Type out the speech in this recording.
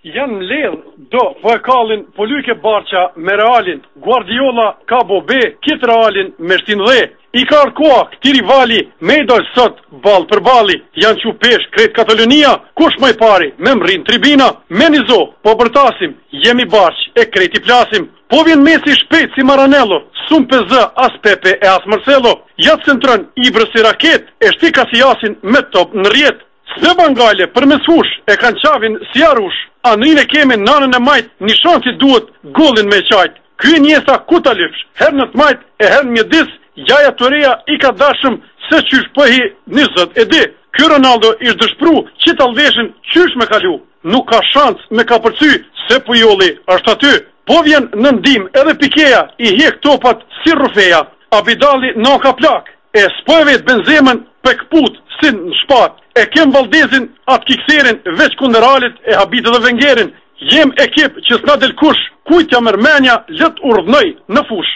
Janë ledh, do, po e kallin Poluke Barqa me Realin, Guardiola ka bobe, kit Realin me shtin dhe. I ka arkoa këti rivali me i dojë sot bal për bali, janë që pesh kretë Katalonia, kush më i pari, me mrin tribina, me nizo, po bërtasim, jemi barq e kreti plasim, po vjen Messi shpejt si Maranello, sum PZ as Pepe e as Marcelo, jatë centron Ibrës si raket, e shti Kasiasin me top në rjet. Së Bangale për meshush e kanë qavin si arush, anërin e kemi nanën e majt, një shansi duhet golin me qajt. Ky njesa ku ta lypsh, her në të majt e her në mjedis, jaja të reja i ka dashëm se qysh pëhi 20 e di. Ky Ronaldo ish dëshpru që të alveshin qysh me kalu. Nuk ka shans me ka përcy se Pujolli është aty. Po vjen në ndim edhe Pikeja i hjek topat si Rufeja. Abidalli në ka plak, e s'po e vetë Benzemën pe këput si në shpat. E kem Valdezin atë kikserin veç kunderalit e habitë dhe vengerin. Jem ekip që s'na del kush, kujtja mërmenja let urdhnoj në fush.